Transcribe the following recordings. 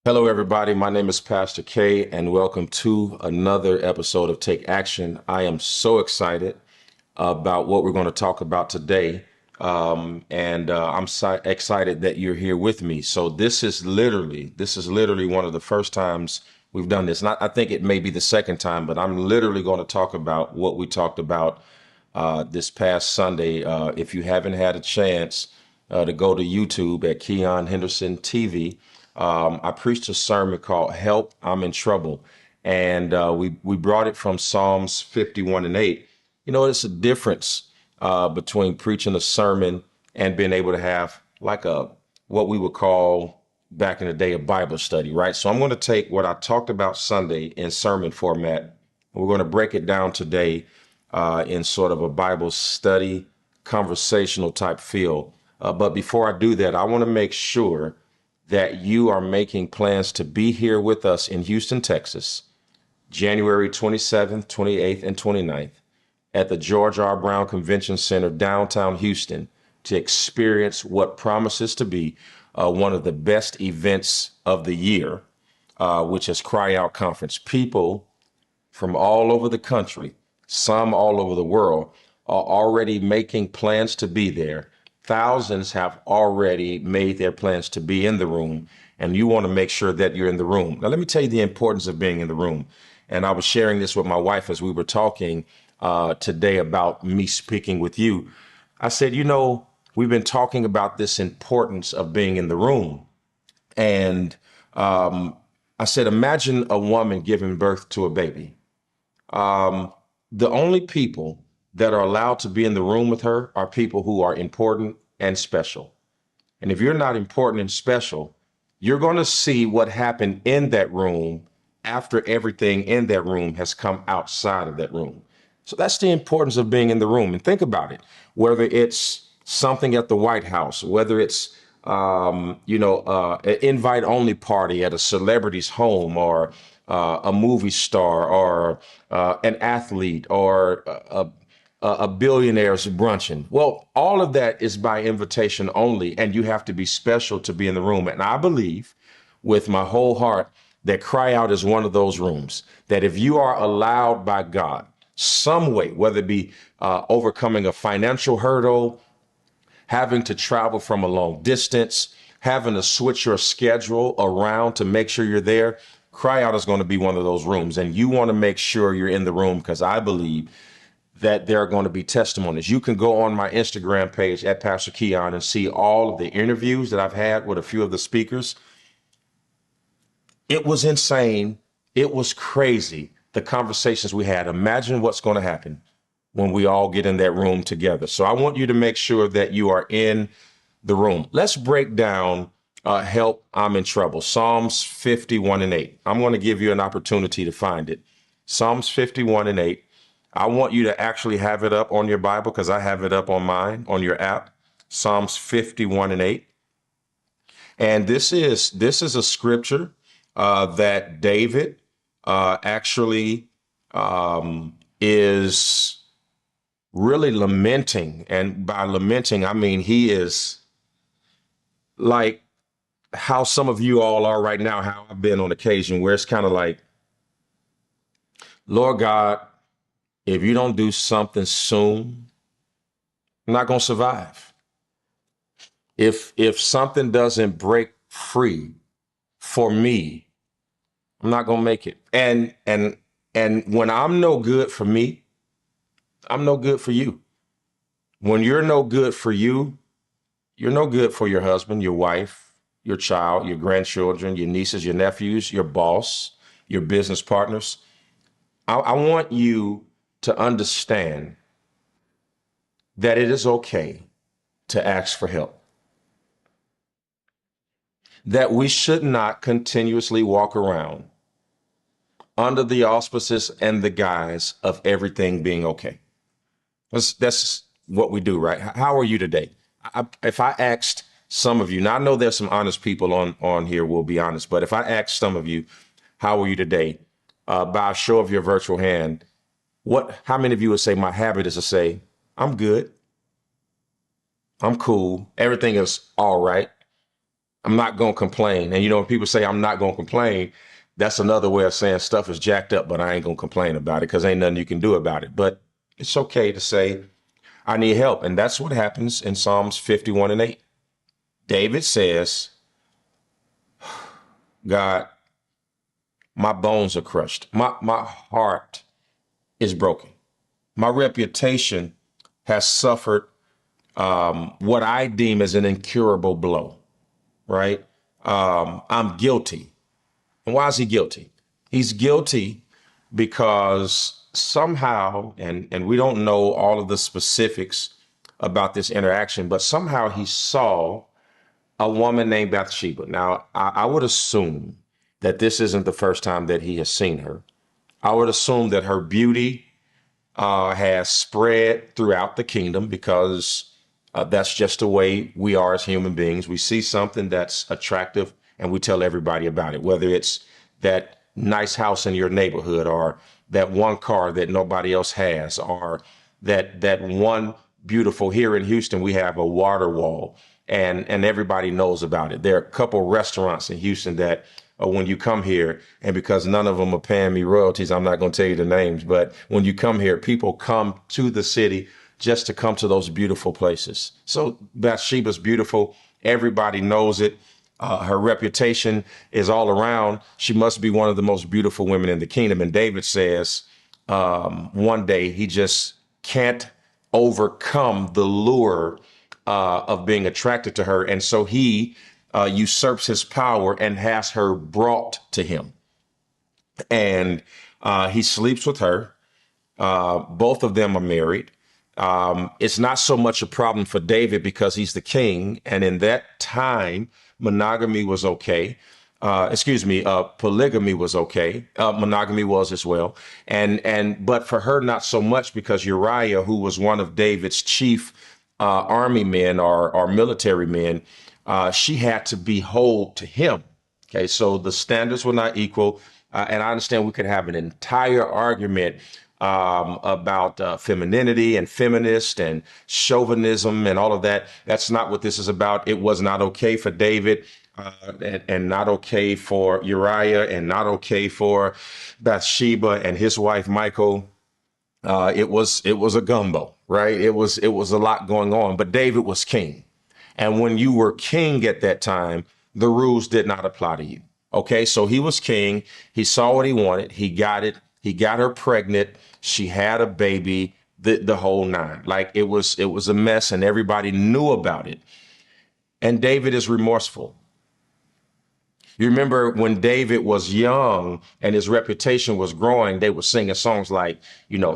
Hello, everybody. My name is Pastor K, and welcome to another episode of Take Action. I am so excited about what we're going to talk about today, and I'm excited that you're here with me. So this is literally one of the first times we've done this. And I think it may be the second time, but I'm literally going to talk about what we talked about this past Sunday. If you haven't had a chance to go to YouTube at Keion Henderson TV, I preached a sermon called "Help, I'm in Trouble," and we brought it from Psalms 51 and 8. You know, it's a difference between preaching a sermon and being able to have like a what we would call back in the day a Bible study, right? So I'm going to take what I talked about Sunday in sermon format, and we're going to break it down today in sort of a Bible study, conversational type feel. But before I do that, I want to make sure that you are making plans to be here with us in Houston, Texas, January 27th, 28th, and 29th at the George R. Brown Convention Center, downtown Houston, to experience what promises to be one of the best events of the year, which is Cry Out Conference. People from all over the country, some all over the world, are already making plans to be there. Thousands have already made their plans to be in the room, and you want to make sure that you're in the room. Now, let me tell you the importance of being in the room. And I was sharing this with my wife as we were talking today about me speaking with you. I said, we've been talking about this importance of being in the room. And I said, imagine a woman giving birth to a baby. The only people that are allowed to be in the room with her are people who are important and special. And if you're not important and special, you're going to see what happened in that room after everything in that room has come outside of that room. So that's the importance of being in the room. And think about it, whether it's something at the White House, whether it's an invite only party at a celebrity's home, or a movie star, or an athlete, or a billionaire's brunching. Well, all of that is by invitation only, and you have to be special to be in the room. And I believe with my whole heart that Cry Out is one of those rooms that if you are allowed by God, some way, whether it be overcoming a financial hurdle, having to travel from a long distance, having to switch your schedule around to make sure you're there, Cry Out is going to be one of those rooms. And you want to make sure you're in the room, because I believe that there are going to be testimonies. You can go on my Instagram page at Pastor Keion and see all of the interviews that I've had with a few of the speakers. It was insane. It was crazy. The conversations we had. Imagine what's going to happen when we all get in that room together. So I want you to make sure that you are in the room. Let's break down Help, I'm in Trouble. Psalms 51 and 8. I'm going to give you an opportunity to find it. Psalms 51 and 8. I want you to actually have it up on your Bible, because I have it up on mine, on your app. Psalms 51 and 8. And this is a scripture that David actually is really lamenting. And by lamenting, I mean he is like how some of you all are right now, how I've been on occasion, where it's kind of like, Lord God, if you don't do something soon, I'm not going to survive. If something doesn't break free for me, I'm not going to make it. And when I'm no good for me, I'm no good for you. When you're no good for you, you're no good for your husband, your wife, your child, your grandchildren, your nieces, your nephews, your boss, your business partners. I want you to understand that it is okay to ask for help, that we should not continuously walk around under the auspices and the guise of everything being okay. That's what we do, right? How are you today? If I asked some of you, now I know there's some honest people on here, will be honest, but if I asked some of you, how are you today? By a show of your virtual hand, how many of you would say my habit is to say, I'm good, I'm cool, everything is all right, I'm not going to complain. And, when people say I'm not going to complain, that's another way of saying stuff is jacked up, but I ain't going to complain about it because ain't nothing you can do about it. But it's okay to say I need help. And that's what happens in Psalms 51:8. David says, God, my bones are crushed. My heart is broken. My reputation has suffered what I deem as an incurable blow, right? I'm guilty. And why is he guilty? He's guilty because somehow, and we don't know all of the specifics about this interaction, but somehow he saw a woman named Bathsheba. Now, I would assume that this isn't the first time that he has seen her. I would assume that her beauty has spread throughout the kingdom because that's just the way we are as human beings. We see something that's attractive and we tell everybody about it, whether it's that nice house in your neighborhood or that one car that nobody else has or that one beautiful here in Houston, we have a water wall and everybody knows about it. There are a couple restaurants in Houston that when you come here, and because none of them are paying me royalties, I'm not going to tell you the names, but when you come here, people come to the city just to come to those beautiful places. So Bathsheba's beautiful. Everybody knows it. Her reputation is all around. She must be one of the most beautiful women in the kingdom. And David says one day he just can't overcome the lure of being attracted to her. And so he usurps his power and has her brought to him. And he sleeps with her. Both of them are married. It's not so much a problem for David because he's the king. And in that time, monogamy was okay. Polygamy was okay. Monogamy was as well. But for her, not so much because Uriah, who was one of David's chief army men or military men, she had to be whole to him. Okay, so the standards were not equal. And I understand we could have an entire argument about femininity and feminist and chauvinism and all of that. That's not what this is about. It was not okay for David and not okay for Uriah and not okay for Bathsheba and his wife, Michal. It was a gumbo, right? It was a lot going on, but David was king. And when you were king at that time, the rules did not apply to you. Okay, so he was king. He saw what he wanted. He got it. He got her pregnant. She had a baby, the whole nine. Like it was a mess and everybody knew about it. And David is remorseful. You remember when David was young and his reputation was growing, they were singing songs like,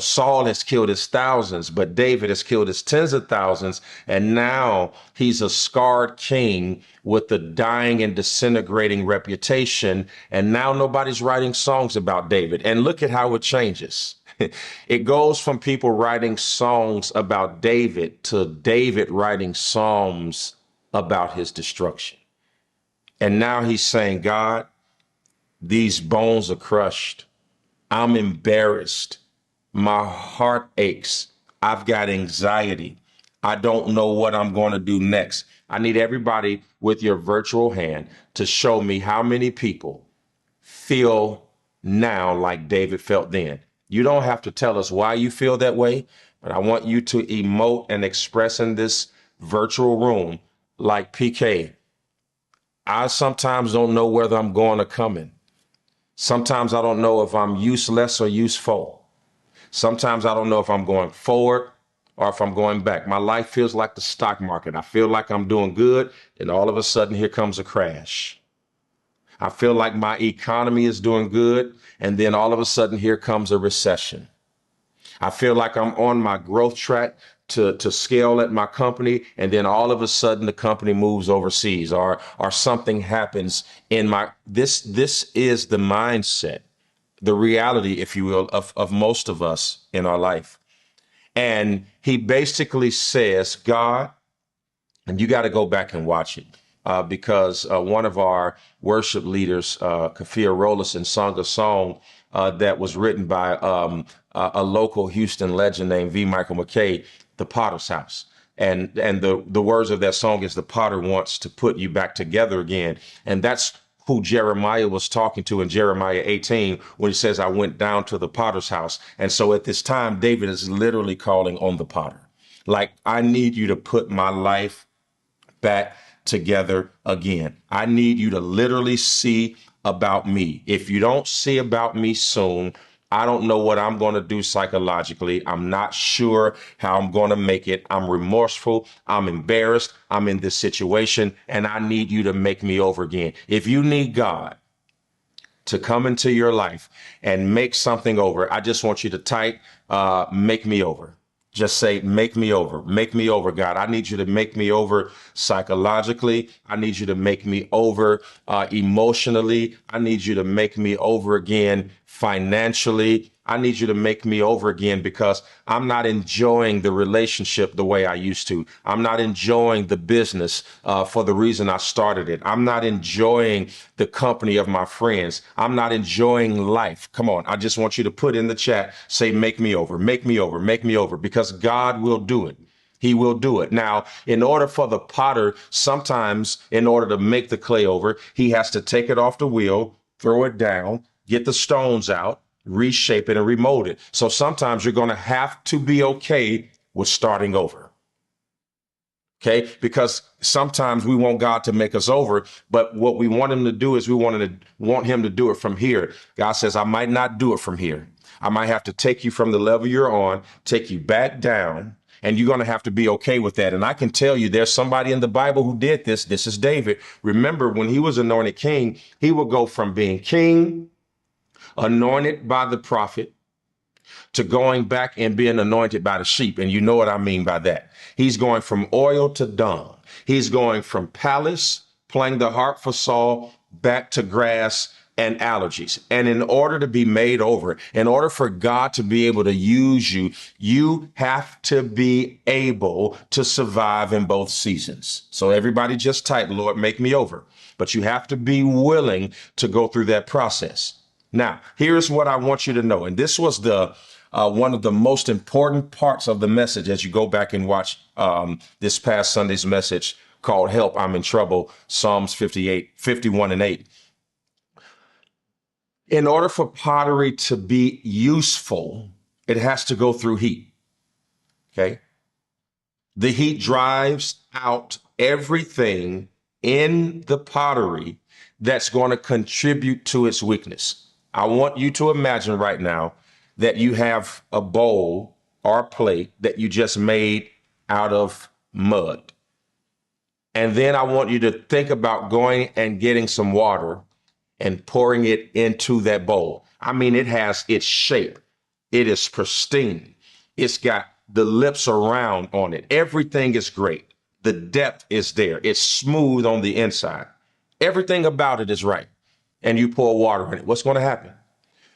Saul has killed his thousands, but David has killed his tens of thousands. And now he's a scarred king with a dying and disintegrating reputation. And now nobody's writing songs about David. And look at how it changes. It goes from people writing songs about David to David writing psalms about his destruction. And now he's saying, God, these bones are crushed. I'm embarrassed. My heart aches. I've got anxiety. I don't know what I'm going to do next. I need everybody with your virtual hand to show me how many people feel now like David felt then. You don't have to tell us why you feel that way, but I want you to emote and express in this virtual room like PK. I sometimes don't know whether I'm going or coming. Sometimes I don't know if I'm useless or useful. Sometimes I don't know if I'm going forward or if I'm going back. My life feels like the stock market. I feel like I'm doing good, and all of a sudden here comes a crash. I feel like my economy is doing good, and then all of a sudden here comes a recession. I feel like I'm on my growth track to scale at my company, and then all of a sudden the company moves overseas or something happens in my this is the mindset, the reality, if you will, of most of us in our life. And he basically says, God, and you got to go back and watch it because one of our worship leaders, Kafia Rollison, sung a song that was written by a local Houston legend named V. Michael McKay, The Potter's House. And the words of that song is the potter wants to put you back together again. And that's who Jeremiah was talking to in Jeremiah 18 when he says, I went down to the potter's house. And so at this time, David is literally calling on the potter. Like, I need you to put my life back together again. I need you to literally see about me. If you don't see about me soon, I don't know what I'm going to do psychologically. I'm not sure how I'm going to make it. I'm remorseful. I'm embarrassed. I'm in this situation, and I need you to make me over again. If you need God to come into your life and make something over, I just want you to type, make me over. Just say, make me over. Make me over, God. I need you to make me over psychologically. I need you to make me over emotionally. I need you to make me over again financially. I need you to make me over again because I'm not enjoying the relationship the way I used to. I'm not enjoying the business for the reason I started it. I'm not enjoying the company of my friends. I'm not enjoying life. Come on. I just want you to put in the chat, say, make me over, make me over, make me over, because God will do it. He will do it. Now, in order for the potter, sometimes in order to make the clay over, he has to take it off the wheel, throw it down, get the stones out, reshape it and remold it. So sometimes you're going to have to be okay with starting over. Okay, because sometimes we want God to make us over, but what we want him to do is we want him to do it from here. God says, I might not do it from here. I might have to take you from the level you're on, take you back down, and you're going to have to be okay with that. And I can tell you there's somebody in the Bible who did this. This is David. Remember, when he was anointed king, he would go from being king, anointed by the prophet, to going back and being anointed by the sheep. And you know what I mean by that. He's going from oil to dung. He's going from palace, playing the harp for Saul, back to grass and allergies. And in order to be made over, in order for God to be able to use you, you have to be able to survive in both seasons. So everybody just type, Lord, make me over. But you have to be willing to go through that process. Now, here's what I want you to know. And this was the one of the most important parts of the message as you go back and watch this past Sunday's message called Help, I'm in Trouble, Psalms 58, 51 and 8. In order for pottery to be useful, it has to go through heat. Okay. The heat drives out everything in the pottery that's going to contribute to its weakness. I want you to imagine right now that you have a bowl or a plate that you just made out of mud. And then I want you to think about going and getting some water and pouring it into that bowl. I mean, it has its shape. It is pristine. It's got the lips around on it. Everything is great. The depth is there. It's smooth on the inside. Everything about it is right. And you pour water in it. What's going to happen?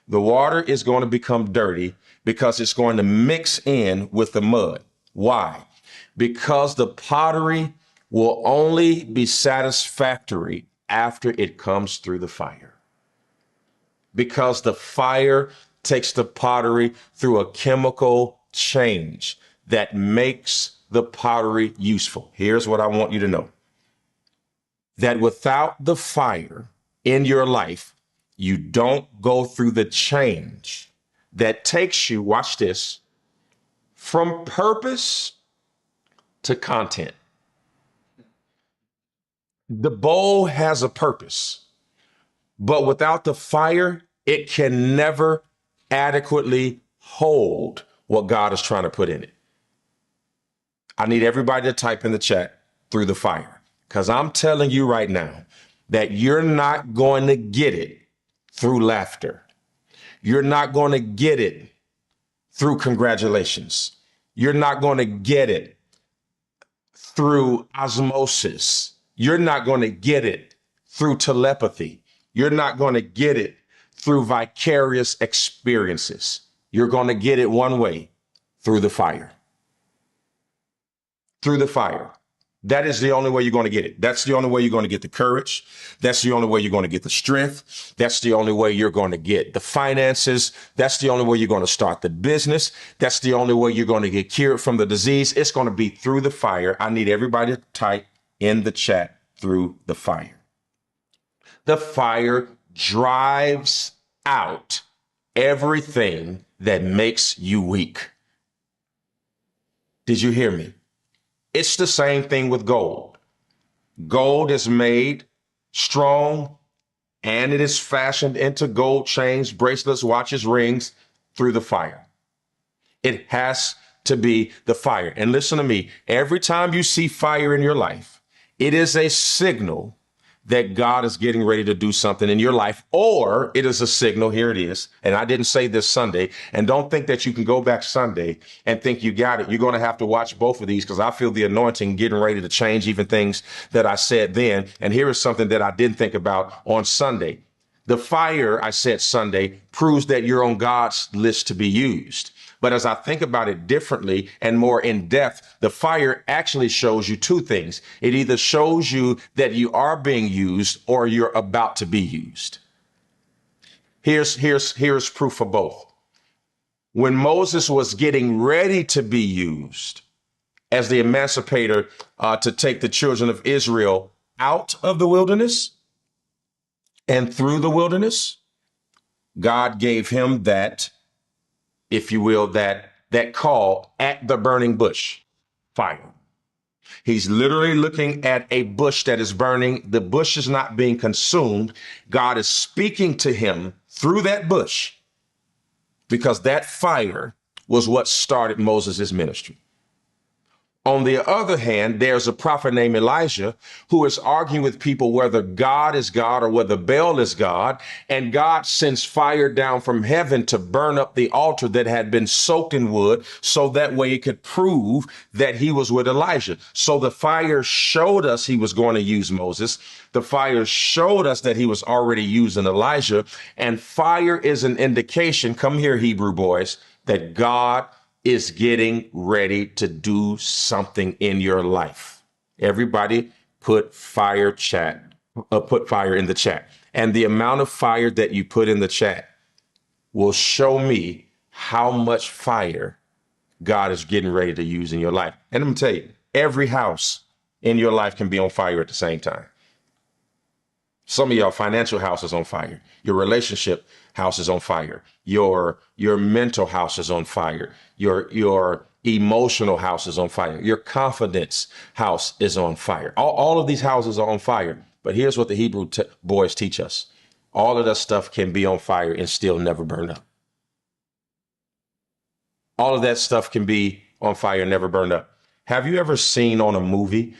The water is going to become dirty because it's going to mix in with the mud. Why? Because the pottery will only be satisfactory after it comes through the fire. Because the fire takes the pottery through a chemical change that makes the pottery useful. Here's what I want you to know. That without the fire in your life, you don't go through the change that takes you, watch this, from purpose to content. The bowl has a purpose, but without the fire, it can never adequately hold what God is trying to put in it. I need everybody to type in the chat through the fire, because I'm telling you right now that you're not going to get it through laughter. You're not going to get it through congratulations. You're not going to get it through osmosis. You're not going to get it through telepathy. You're not going to get it through vicarious experiences. You're going to get it one way, through the fire. Through the fire. That is the only way you're going to get it. That's the only way you're going to get the courage. That's the only way you're going to get the strength. That's the only way you're going to get the finances. That's the only way you're going to start the business. That's the only way you're going to get cured from the disease. It's going to be through the fire. I need everybody to type in the chat, through the fire. The fire drives out everything that makes you weak. Did you hear me? It's the same thing with gold. Gold is made strong and it is fashioned into gold chains, bracelets, watches, rings through the fire. It has to be the fire. And listen to me, every time you see fire in your life, it is a signal that God is getting ready to do something in your life, or it is a signal. Here it is. And I didn't say this Sunday, and don't think that you can go back Sunday and think you got it. You're going to have to watch both of these, because I feel the anointing getting ready to change even things that I said then. And here is something that I didn't think about on Sunday. The fire, I said Sunday, proves that you're on God's list to be used. But as I think about it differently and more in depth, the fire actually shows you two things. It either shows you that you are being used or you're about to be used. Here's proof of both. When Moses was getting ready to be used as the emancipator to take the children of Israel out of the wilderness and through the wilderness, God gave him that, if you will, that call at the burning bush, fire. He's literally looking at a bush that is burning. The bush is not being consumed. God is speaking to him through that bush, because that fire was what started Moses' ministry. On the other hand, there's a prophet named Elijah who is arguing with people whether God is God or whether Baal is God. And God sends fire down from heaven to burn up the altar that had been soaked in wood, so that way it could prove that he was with Elijah. So the fire showed us he was going to use Moses. The fire showed us that he was already using Elijah. And fire is an indication, come here, Hebrew boys, that God is getting ready to do something in your life. Everybody put fire in the chat. And the amount of fire that you put in the chat will show me how much fire God is getting ready to use in your life. And I'm gonna tell you, every house in your life can be on fire at the same time. Some of y'all financial house is on fire. Your relationship house is on fire. Your mental house is on fire. Your emotional house is on fire. Your confidence house is on fire. All of these houses are on fire. But here's what the Hebrew boys teach us. All of that stuff can be on fire and still never burn up. All of that stuff can be on fire and never burn up. Have you ever seen on a movie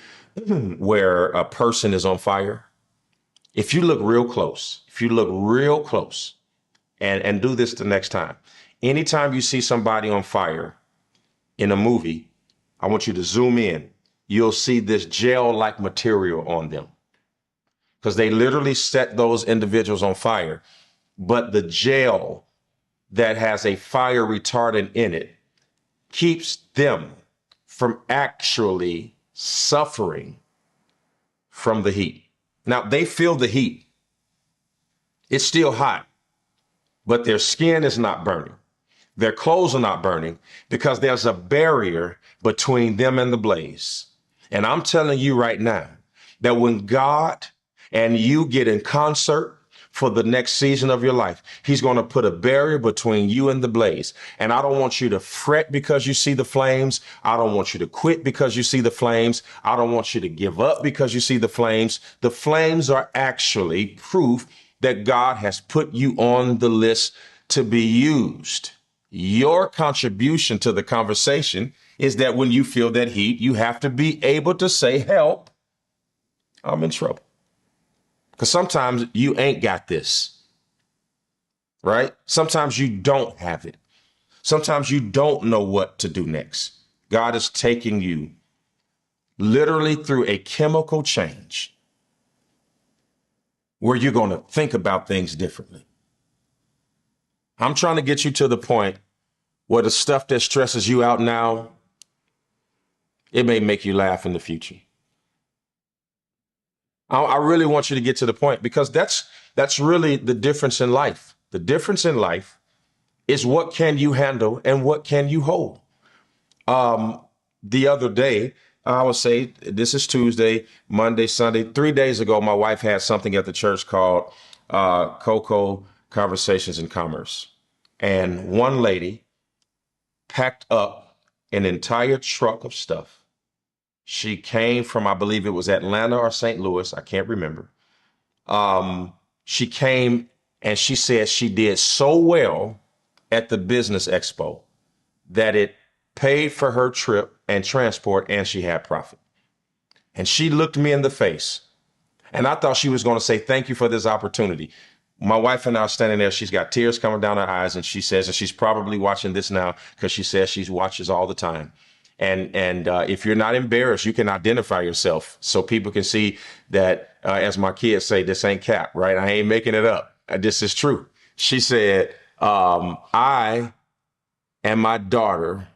where a person is on fire? If you look real close, and do this the next time, anytime you see somebody on fire in a movie, I want you to zoom in. You'll see this gel-like material on them, because they literally set those individuals on fire. But the gel that has a fire retardant in it keeps them from actually suffering from the heat. Now, they feel the heat. It's still hot, but their skin is not burning. Their clothes are not burning, because there's a barrier between them and the blaze. And I'm telling you right now that when God and you get in concert for the next season of your life, he's going to put a barrier between you and the blaze. And I don't want you to fret because you see the flames. I don't want you to quit because you see the flames. I don't want you to give up because you see the flames. The flames are actually proof that God has put you on the list to be used. Your contribution to the conversation is that when you feel that heat, you have to be able to say, help, I'm in trouble. Because sometimes you ain't got this, right? Sometimes you don't have it. Sometimes you don't know what to do next. God is taking you literally through a chemical change where you're going to think about things differently. I'm trying to get you to the point where the stuff that stresses you out now, it may make you laugh in the future. I really want you to get to the point, because that's really the difference in life. The difference in life is what can you handle and what can you hold. The other day, I would say this is Tuesday, Monday, Sunday. 3 days ago, my wife had something at the church called Cocoa Conversations in Commerce. And one lady packed up an entire truck of stuff. She came from, I believe it was Atlanta or St. Louis. I can't remember. She came and she said she did so well at the business expo that it paid for her trip and transport, and she had profit. And she looked me in the face, and I thought she was going to say, thank you for this opportunity. My wife and I are standing there. She's got tears coming down her eyes, and she says, and she's probably watching this now because she says she watches all the time. And if you're not embarrassed, you can identify yourself so people can see that, as my kids say, this ain't cap, right? I ain't making it up. This is true. She said, I and my daughter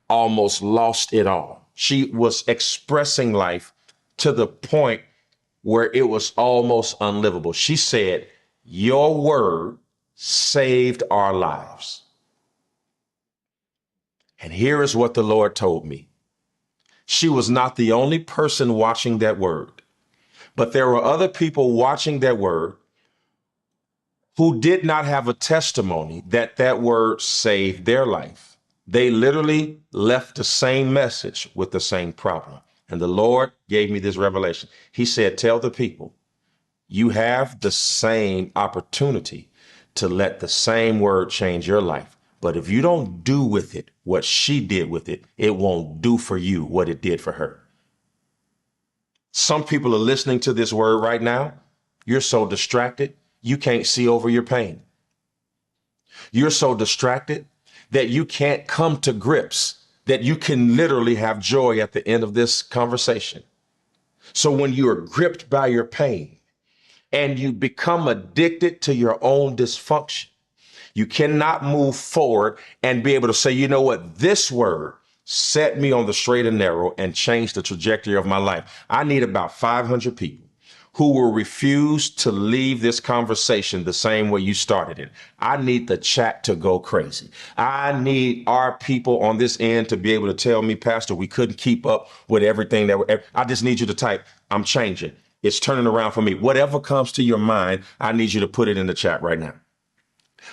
almost lost it all. She was expressing life to the point where it was almost unlivable. She said, your word saved our lives. And here is what the Lord told me. She was not the only person watching that word, but there were other people watching that word who did not have a testimony that that word saved their life. They literally left the same message with the same problem. And the Lord gave me this revelation. He said, tell the people, you have the same opportunity to let the same word change your life. But if you don't do with it what she did with it, it won't do for you what it did for her. Some people are listening to this word right now. You're so distracted, you can't see over your pain. You're so distracted that you can't come to grips that you can literally have joy at the end of this conversation. So when you are gripped by your pain and you become addicted to your own dysfunction, you cannot move forward and be able to say, you know what, this word set me on the straight and narrow and changed the trajectory of my life. I need about 500 people who will refuse to leave this conversation the same way you started it. I need the chat to go crazy. I need our people on this end to be able to tell me, Pastor, we couldn't keep up with everything I just need you to type, I'm changing. It's turning around for me. Whatever comes to your mind, I need you to put it in the chat right now.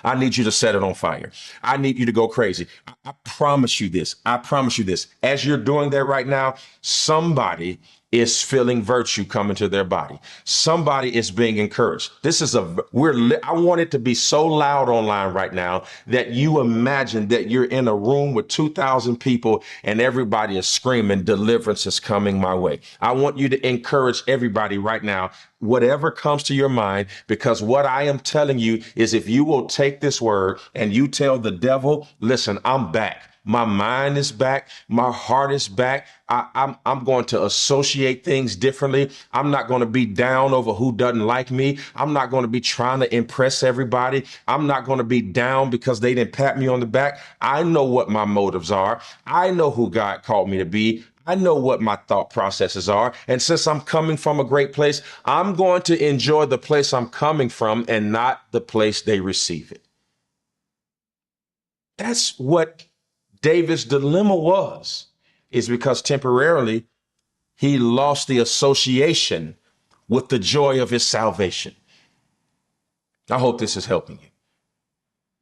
I need you to set it on fire. I need you to go crazy. I promise you this. I promise you this. As you're doing that right now, somebody is feeling virtue coming to their body. Somebody is being encouraged. I want it to be so loud online right now that you imagine that you're in a room with 2,000 people and everybody is screaming, deliverance is coming my way. I want you to encourage everybody right now, whatever comes to your mind, because what I am telling you is if you will take this word and you tell the devil, listen, I'm back. My mind is back. My heart is back. I'm going to associate things differently. I'm not going to be down over who doesn't like me. I'm not going to be trying to impress everybody. I'm not going to be down because they didn't pat me on the back. I know what my motives are. I know who God called me to be. I know what my thought processes are. And since I'm coming from a great place, I'm going to enjoy the place I'm coming from and not the place they receive it. That's what David's dilemma is because temporarily he lost the association with the joy of his salvation. I hope this is helping you.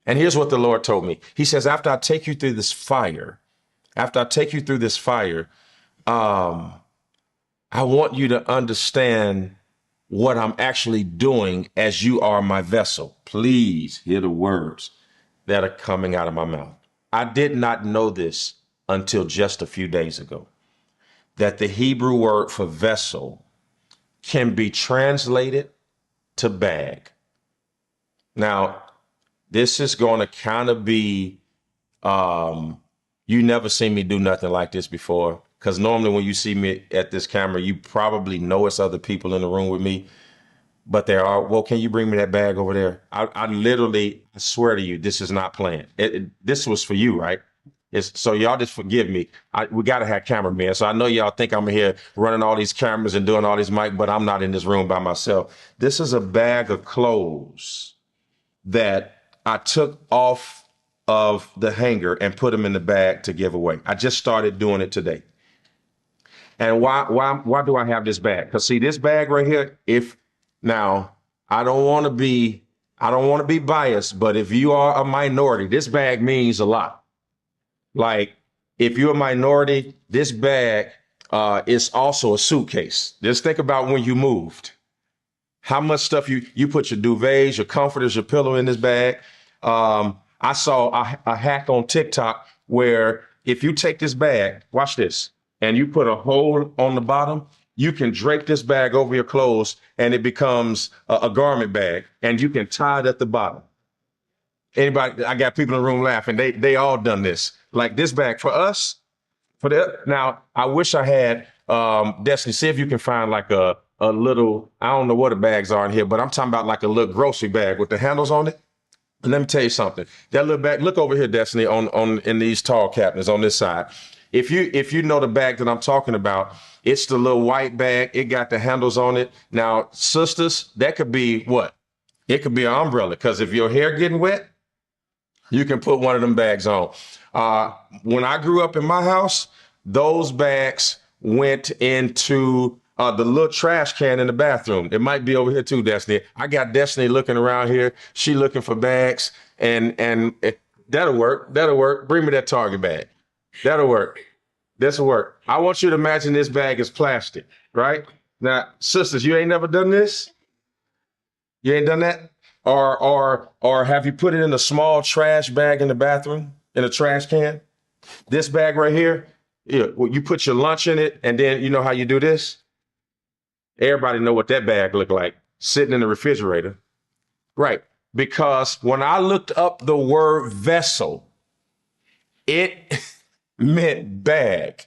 And here's what the Lord told me. He says, after I take you through this fire, I want you to understand what I'm actually doing as you are my vessel. Please hear the words that are coming out of my mouth. I did not know this until just a few days ago, that the Hebrew word for vessel can be translated to bag. Now, this is going to kind of be, you never seen me do nothing like this before, because normally when you see me at this camera, you probably know it's other people in the room with me. But well, can you bring me that bag over there? I literally, I swear to you, this is not planned. This was for you, right? It's so y'all just forgive me. We got to have cameramen. So I know y'all think I'm here running all these cameras and doing all these mic, but I'm not in this room by myself. This is a bag of clothes that I took off of the hanger and put them in the bag to give away. I just started doing it today. And why do I have this bag? Because see this bag right here, if now I don't want to be biased, but if you are a minority, this bag means a lot. Like if you're a minority, this bag is also a suitcase. Just think about when you moved. How much stuff you put your duvets, your comforters, your pillow in this bag. I saw a hack on TikTok where if you take this bag, watch this, and you put a hole on the bottom, you can drape this bag over your clothes and it becomes a garment bag, and you can tie it at the bottom. Anybody, I got people in the room laughing. They all done this. Like this bag for us, for that. Now, I wish I had Destiny, see if you can find like a little, I don't know what the bags are in here, but I'm talking about like a little grocery bag with the handles on it. And let me tell you something. That little bag, look over here, Destiny, on in these tall cabinets on this side. If you know the bag that I'm talking about, it's the little white bag. It got the handles on it. Now, sisters, that could be what? It could be an umbrella, because if your hair getting wet, you can put one of them bags on. When I grew up in my house, those bags went into the little trash can in the bathroom. It might be over here too, Destiny. I got Destiny looking around here. She looking for bags, and that'll work. That'll work. Bring me that Target bag. That'll work. This'll work. I want you to imagine this bag is plastic, right? Now, sisters, you ain't never done this? You ain't done that? Or have you put it in a small trash bag in the bathroom, in a trash can? This bag right here, yeah, well, you put your lunch in it, and then you know how you do this? Everybody know what that bag look like, sitting in the refrigerator. Right, because when I looked up the word vessel, it meant bag.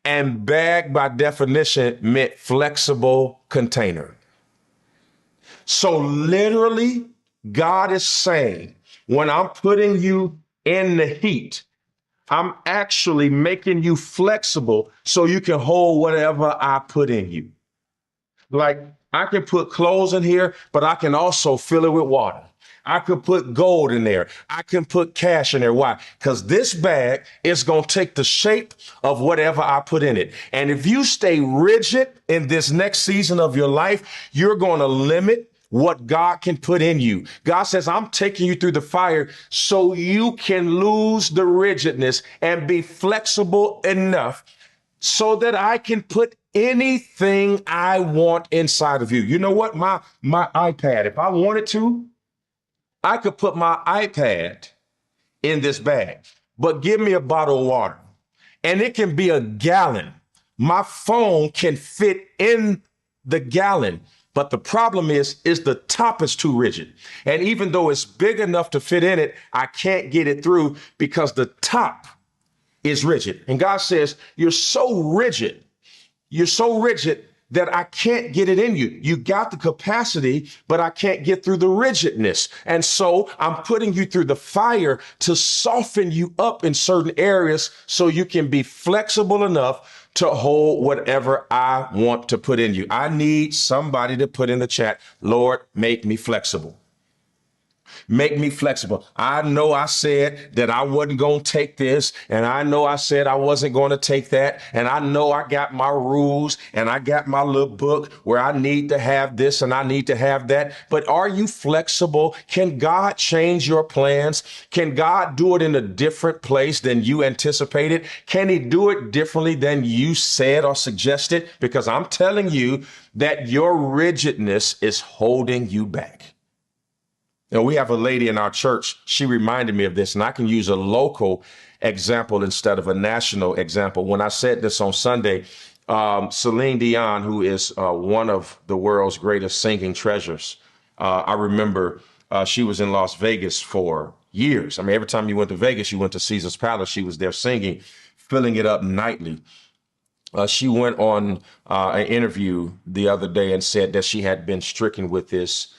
And bag by definition meant flexible container. So literally, God is saying, when I'm putting you in the heat, I'm actually making you flexible so you can hold whatever I put in you. Like I can put clothes in here, but I can also fill it with water. I could put gold in there. I can put cash in there. Why? Because this bag is going to take the shape of whatever I put in it. And if you stay rigid in this next season of your life, you're going to limit what God can put in you. God says, I'm taking you through the fire so you can lose the rigidness and be flexible enough so that I can put anything I want inside of you. You know what? My iPad, if I wanted to, I could put my iPad in this bag, but give me a bottle of water and it can be a gallon. My phone can fit in the gallon, but the problem is the top is too rigid. And even though it's big enough to fit in it, I can't get it through because the top is rigid. And God says, you're so rigid that I can't get it in you. You got the capacity, but I can't get through the rigidness. And so I'm putting you through the fire to soften you up in certain areas so you can be flexible enough to hold whatever I want to put in you. I need somebody to put in the chat, Lord, make me flexible. Make me flexible. I know I said that I wasn't going to take this, and I know I said I wasn't going to take that, and I know I got my rules, and I got my little book where I need to have this and I need to have that. But are you flexible? Can God change your plans? Can God do it in a different place than you anticipated? Can he do it differently than you said or suggested? Because I'm telling you that your rigidness is holding you back. You know, we have a lady in our church. She reminded me of this, and I can use a local example instead of a national example. When I said this on Sunday, Celine Dion, who is one of the world's greatest singing treasures, I remember she was in Las Vegas for years. I mean, every time you went to Vegas, you went to Caesar's Palace. She was there singing, filling it up nightly. She went on an interview the other day and said that she had been stricken with this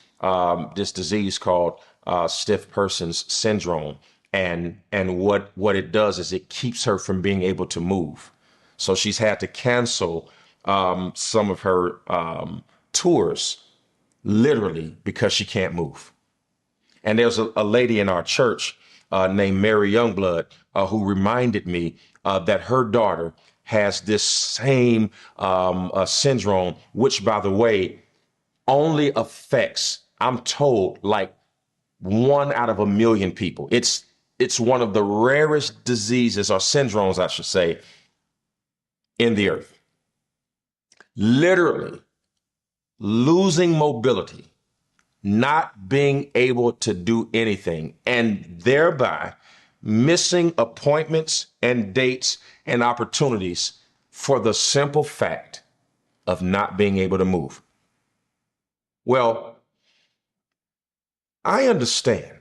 disease called stiff person's syndrome. And what it does is it keeps her from being able to move. So she's had to cancel some of her tours literally because she can't move. And there's a lady in our church named Mary Youngblood who reminded me that her daughter has this same syndrome, which, by the way, only affects, I'm told, like 1 out of 1,000,000 people. It's one of the rarest diseases or syndromes, I should say, in the earth. Literally losing mobility, not being able to do anything, and thereby missing appointments and dates and opportunities for the simple fact of not being able to move. Well, I understand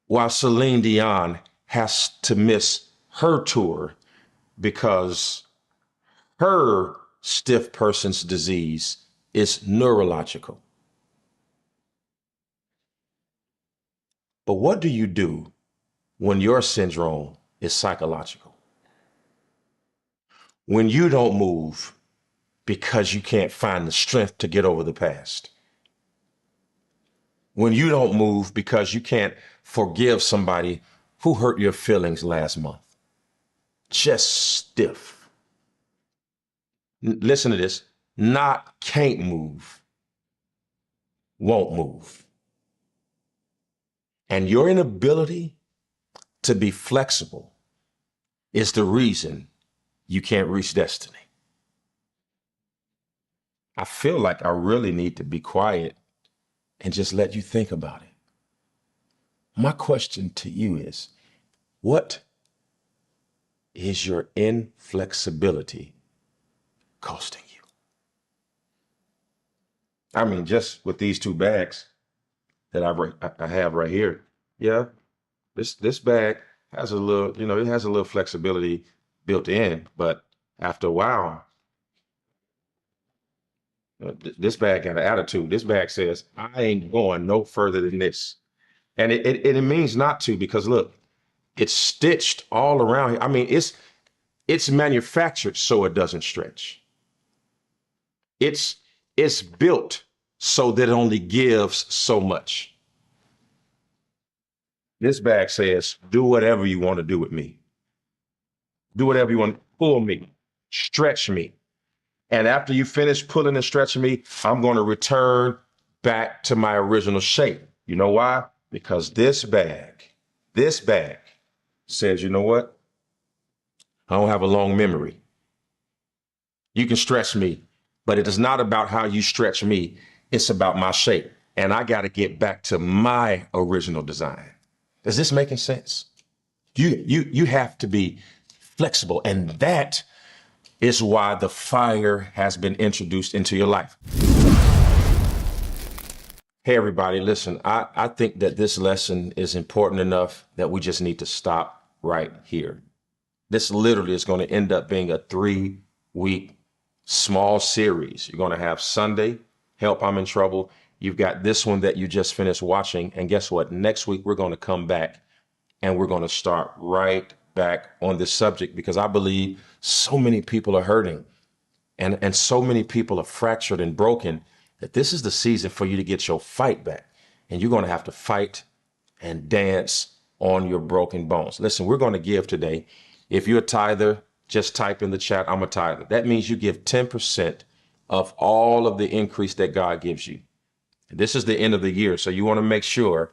why Celine Dion has to miss her tour because her stiff person's disease is neurological. But what do you do when your syndrome is psychological? When you don't move because you can't find the strength to get over the past? When you don't move because you can't forgive somebody who hurt your feelings last month? Just stiff. Listen to this. Not can't move, won't move. And your inability to be flexible is the reason you can't reach destiny. I feel like I really need to be quiet and just let you think about it. My question to you is, what is your inflexibility costing you? I mean, just with these 2 bags that I have right here. Yeah, this bag has a little, it has a little flexibility built in, but after a while, this bag got an attitude. This bag says, I ain't going no further than this. And it means not to, because look, it's stitched all around here. I mean, it's manufactured so it doesn't stretch. It's built so that it only gives so much. This bag says, do whatever you want to do with me. Do whatever you want. Pull me, stretch me. And after you finish pulling and stretching me, I'm going to return back to my original shape. You know why? Because this bag says, you know what? I don't have a long memory. You can stretch me, but it is not about how you stretch me. It's about my shape. And I got to get back to my original design. Is this making sense? You have to be flexible. And that is why the fire has been introduced into your life. Hey, everybody, listen, I think that this lesson is important enough that we just need to stop right here. This literally is going to end up being a 3-week small series. You're going to have Sunday, Help, I'm in Trouble. You've got this one that you just finished watching. And guess what? Next week, we're going to come back and we're going to start right back on this subject, because I believe so many people are hurting and so many people are fractured and broken that this is the season for you to get your fight back. And you're going to have to fight and dance on your broken bones. Listen, we're going to give today. If you're a tither, just type in the chat, I'm a tither. That means you give 10% of all of the increase that God gives you. This is the end of the year, so you want to make sure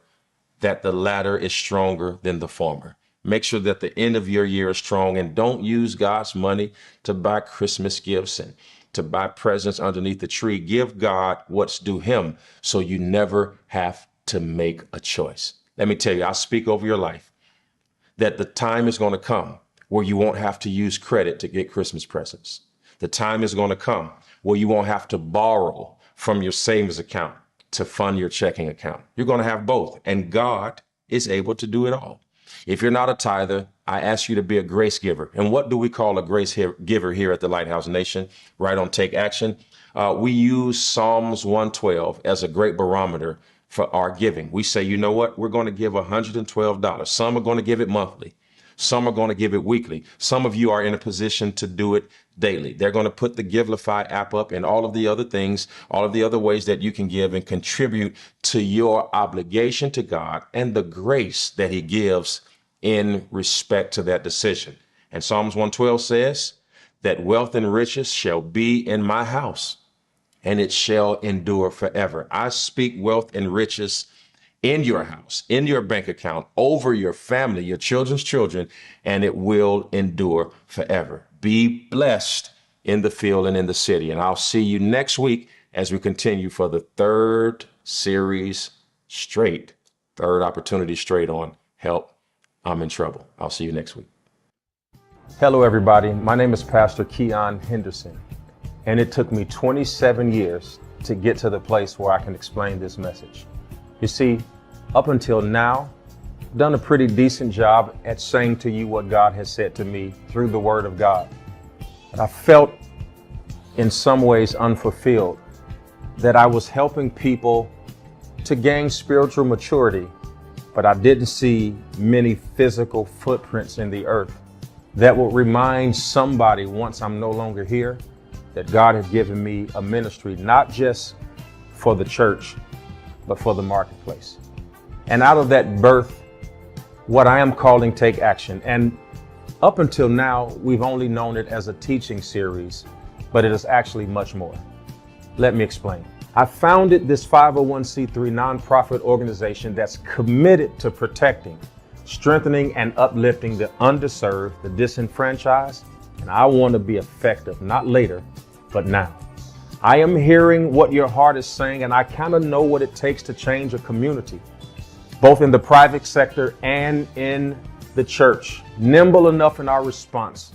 that the latter is stronger than the former. Make sure that the end of your year is strong, and don't use God's money to buy Christmas gifts and to buy presents underneath the tree. Give God what's due him so you never have to make a choice. Let me tell you, I speak over your life that the time is going to come where you won't have to use credit to get Christmas presents. The time is going to come where you won't have to borrow from your savings account to fund your checking account. You're going to have both, and God is able to do it all. If you're not a tither, I ask you to be a grace giver. And what do we call a grace giver here at the Lighthouse Nation? Right on Take Action. We use Psalms 112 as a great barometer for our giving. We say, you know what? We're going to give $112. Some are going to give it monthly. Some are going to give it weekly. Some of you are in a position to do it daily. They're going to put the Givelify app up and all of the other things, all of the other ways that you can give and contribute to your obligation to God and the grace that he gives in respect to that decision. And Psalms 112 says that wealth and riches shall be in my house, and it shall endure forever. I speak wealth and riches in your house, in your bank account, over your family, your children's children, and it will endure forever. Be blessed in the field and in the city. And I'll see you next week as we continue for the third opportunity straight on Help, I'm in Trouble. I'll see you next week. Hello, everybody. My name is Pastor Keion Henderson, and it took me 27 years to get to the place where I can explain this message. You see, up until now, I've done a pretty decent job at saying to you what God has said to me through the Word of God. But I felt in some ways unfulfilled, that I was helping people to gain spiritual maturity, but I didn't see many physical footprints in the earth that would remind somebody once I'm no longer here that God has given me a ministry, not just for the church, but for the marketplace. And out of that birth, what I am calling Take Action. And up until now, we've only known it as a teaching series, but it is actually much more. Let me explain. I founded this 501c3 nonprofit organization that's committed to protecting, strengthening, and uplifting the underserved, the disenfranchised, and I want to be effective, not later, but now. I am hearing what your heart is saying, and I kind of know what it takes to change a community, both in the private sector and in the church. Nimble enough in our response,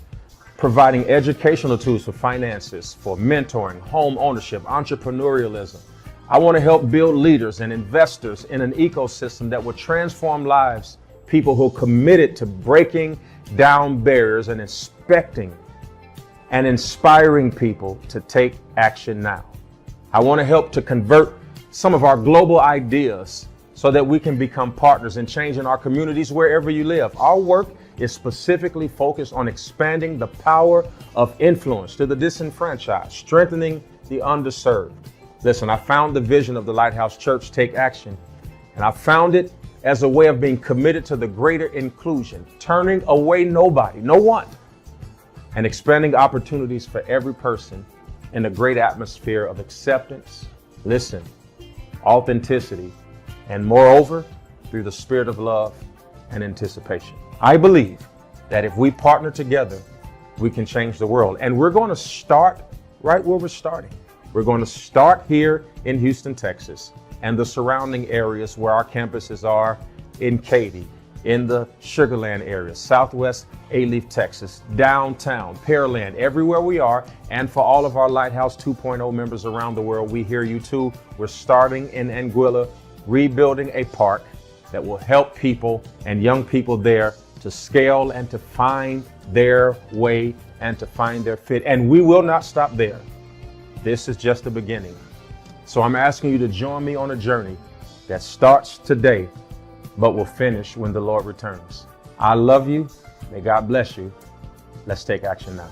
providing educational tools for finances, for mentoring, home ownership, entrepreneurialism. I want to help build leaders and investors in an ecosystem that will transform lives, people who are committed to breaking down barriers and inspiring people to take action now. I want to help to convert some of our global ideas so that we can become partners in changing our communities wherever you live. Our work is specifically focused on expanding the power of influence to the disenfranchised, strengthening the underserved. Listen, I found the vision of the Lighthouse Church, Take Action, and I found it as a way of being committed to the greater inclusion, turning away no one, and expanding opportunities for every person in a great atmosphere of acceptance, authenticity, and moreover, through the spirit of love and anticipation. I believe that if we partner together, we can change the world. And we're going to start right where we're starting. We're going to start here in Houston, Texas, and the surrounding areas where our campuses are in Katy, in the Sugarland area, Southwest Alief, Texas, downtown, Pearland, everywhere we are. And for all of our Lighthouse 2.0 members around the world, we hear you too. We're starting in Anguilla, rebuilding a park that will help people and young people there to scale and to find their way and to find their fit. And we will not stop there. This is just the beginning. So I'm asking you to join me on a journey that starts today, but will finish when the Lord returns. I love you. May God bless you. Let's take action now.